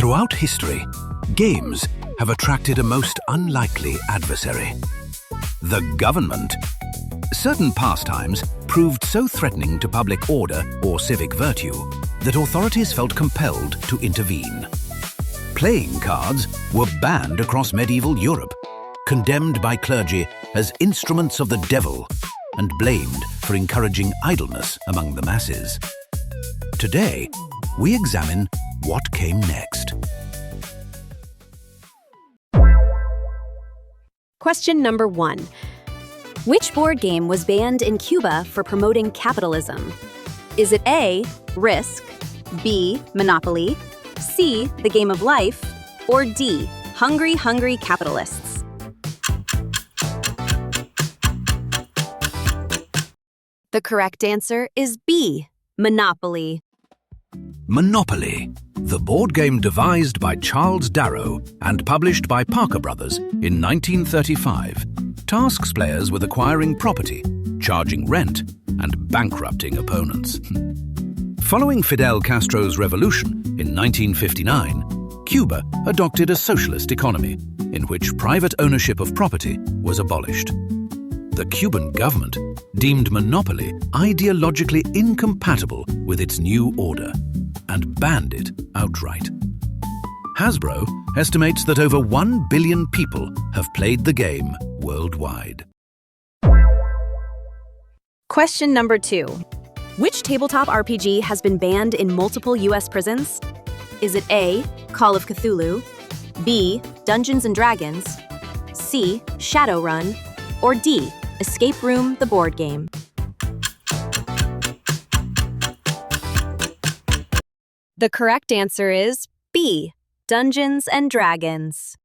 Throughout history, games have attracted a most unlikely adversary: the government. Certain pastimes proved so threatening to public order or civic virtue that authorities felt compelled to intervene. Playing cards were banned across medieval Europe, condemned by clergy as instruments of the devil and blamed for encouraging idleness among the masses. Today, we examine what came next. Question number 1. Which board game was banned in Cuba for promoting capitalism? Is it A, Risk, B, Monopoly, C, The Game of Life, or D, Hungry Hungry Capitalists? The correct answer is B, Monopoly. Monopoly, the board game devised by Charles Darrow and published by Parker Brothers in 1935, tasks players with acquiring property, charging rent, and bankrupting opponents. Following Fidel Castro's revolution in 1959, Cuba adopted a socialist economy in which private ownership of property was abolished. The Cuban government deemed monopoly ideologically incompatible with its new order and banned it outright. Hasbro estimates that over 1 billion people have played the game worldwide. Question number 2. Which tabletop RPG has been banned in multiple U.S. prisons? Is it A, Call of Cthulhu, B, Dungeons & Dragons, C, Shadowrun, or D, Escape Room, the board game? The correct answer is B, Dungeons & Dragons.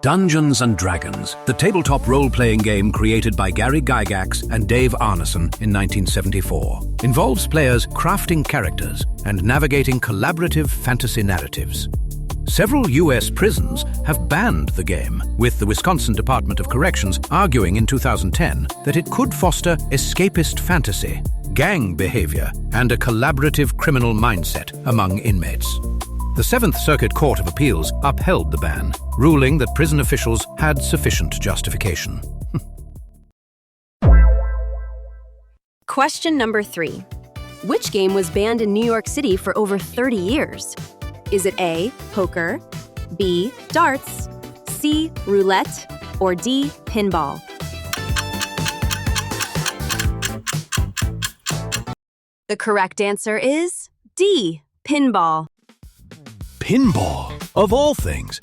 Dungeons & Dragons, the tabletop role-playing game created by Gary Gygax and Dave Arneson in 1974, involves players crafting characters and navigating collaborative fantasy narratives. Several U.S. prisons have banned the game, with the Wisconsin Department of Corrections arguing in 2010 that it could foster escapist fantasy, gang behavior, and a collaborative criminal mindset among inmates. The Seventh Circuit Court of Appeals upheld the ban, ruling that prison officials had sufficient justification. Question number 3. Which game was banned in New York City for over 30 years? Is it A, poker, B, darts, C, roulette, or D, pinball? The correct answer is D, pinball. Pinball, of all things.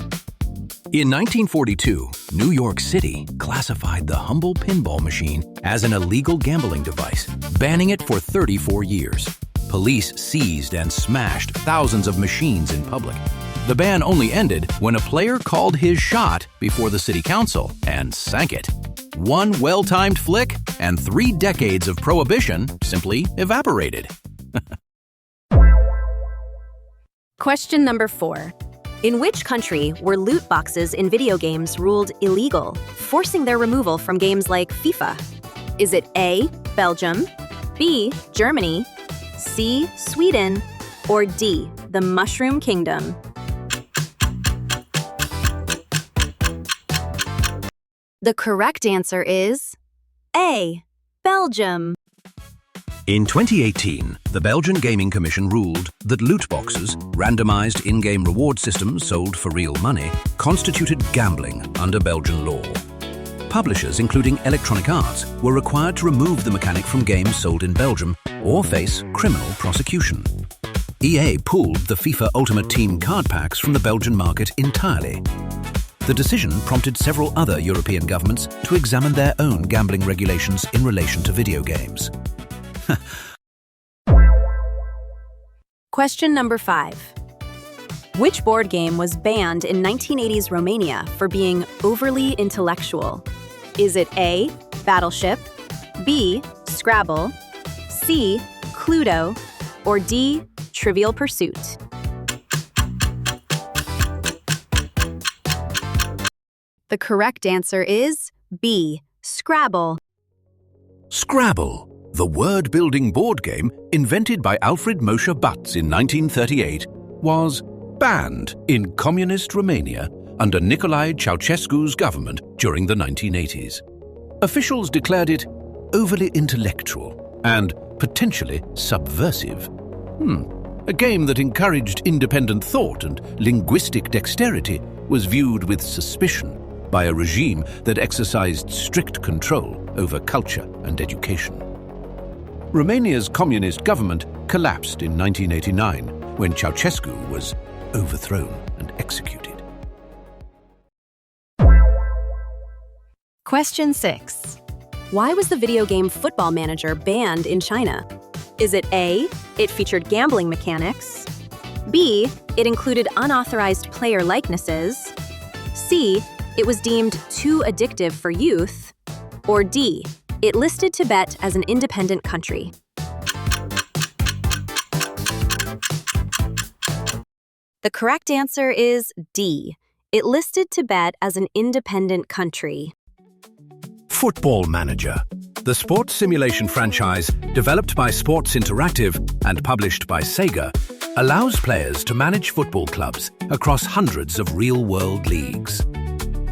In 1942, New York City classified the humble pinball machine as an illegal gambling device, banning it for 34 years. Police seized and smashed thousands of machines in public. The ban only ended when a player called his shot before the city council and sank it. One well-timed flick and 3 decades of prohibition simply evaporated. Question number 4. In which country were loot boxes in video games ruled illegal, forcing their removal from games like FIFA? Is it A, Belgium, B, Germany, C, Sweden, or D, the Mushroom Kingdom? The correct answer is A, Belgium. In 2018, the Belgian Gaming Commission ruled that loot boxes, randomized in-game reward systems sold for real money, constituted gambling under Belgian law. Publishers, including Electronic Arts, were required to remove the mechanic from games sold in Belgium or face criminal prosecution. EA pulled the FIFA Ultimate Team card packs from the Belgian market entirely. The decision prompted several other European governments to examine their own gambling regulations in relation to video games. Question number 5. Which board game was banned in 1980s Romania for being overly intellectual? Is it A, Battleship, B, Scrabble, C, Cluedo, or D, Trivial Pursuit? The correct answer is B, Scrabble. Scrabble, the word-building board game invented by Alfred Moshe Butz in 1938, was banned in communist Romania under Nicolae Ceausescu's government during the 1980s. Officials declared it overly intellectual and potentially subversive. A game that encouraged independent thought and linguistic dexterity was viewed with suspicion by a regime that exercised strict control over culture and education. Romania's communist government collapsed in 1989 when Ceausescu was overthrown and executed. Question 6. Why was the video game Football Manager banned in China? Is it A, it featured gambling mechanics, B, it included unauthorized player likenesses, C, it was deemed too addictive for youth, or D, it listed Tibet as an independent country? The correct answer is D. It listed Tibet as an independent country. Football Manager, the sports simulation franchise developed by Sports Interactive and published by Sega, allows players to manage football clubs across hundreds of real-world leagues.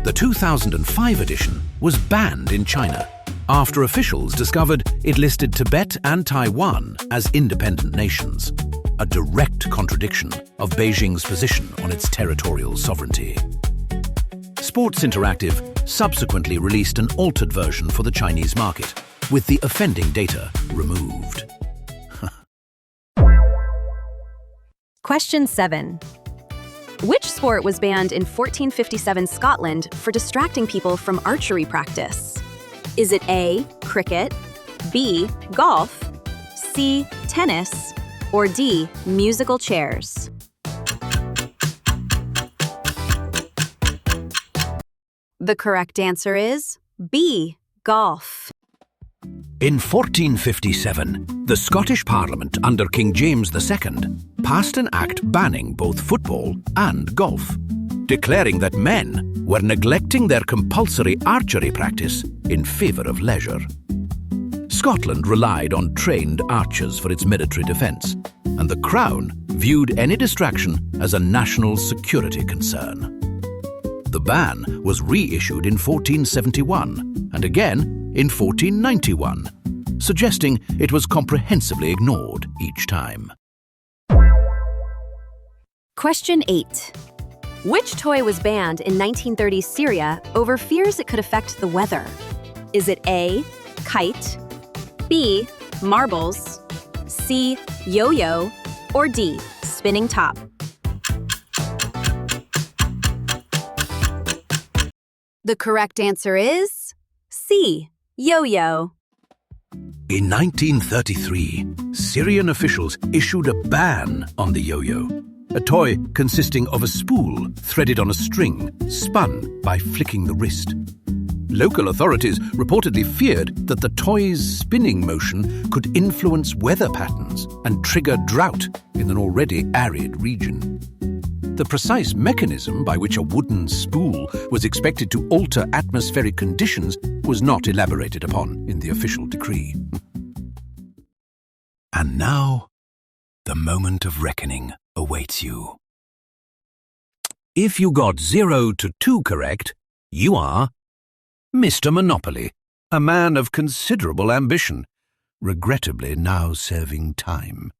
The 2005 edition was banned in China after officials discovered it listed Tibet and Taiwan as independent nations, a direct contradiction of Beijing's position on its territorial sovereignty. Sports Interactive subsequently released an altered version for the Chinese market, with the offending data removed. Question 7. Which sport was banned in 1457 Scotland for distracting people from archery practice? Is it A, cricket, B, golf, C, tennis, or D, musical chairs? The correct answer is B, golf. In 1457, the Scottish Parliament under King James II passed an act banning both football and golf, declaring that men were neglecting their compulsory archery practice in favour of leisure. Scotland relied on trained archers for its military defence, and the Crown viewed any distraction as a national security concern. The ban was reissued in 1471 and again in 1491, suggesting it was comprehensively ignored each time. Question 8. Which toy was banned in 1930s Syria over fears it could affect the weather? Is it A, kite, B, marbles, C, yo-yo, or D, spinning top? The correct answer is C, yo-yo. In 1933, Syrian officials issued a ban on the yo-yo, a toy consisting of a spool threaded on a string, spun by flicking the wrist. Local authorities reportedly feared that the toy's spinning motion could influence weather patterns and trigger drought in an already arid region. The precise mechanism by which a wooden spool was expected to alter atmospheric conditions was not elaborated upon in the official decree. And now, the moment of reckoning awaits you. If you got 0 to 2 correct, you are Mr. Monopoly, a man of considerable ambition, regrettably now serving time.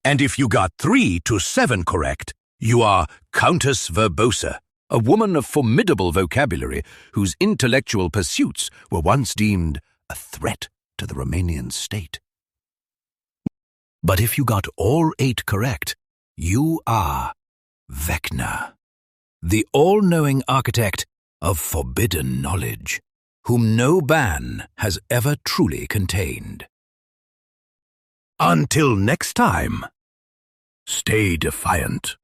And if you got 3 to 7 correct, you are Countess Verbosa, a woman of formidable vocabulary whose intellectual pursuits were once deemed a threat to the Romanian state. But if you got all 8 correct, you are Vecna, the all-knowing architect of forbidden knowledge, whom no ban has ever truly contained. Until next time, stay defiant.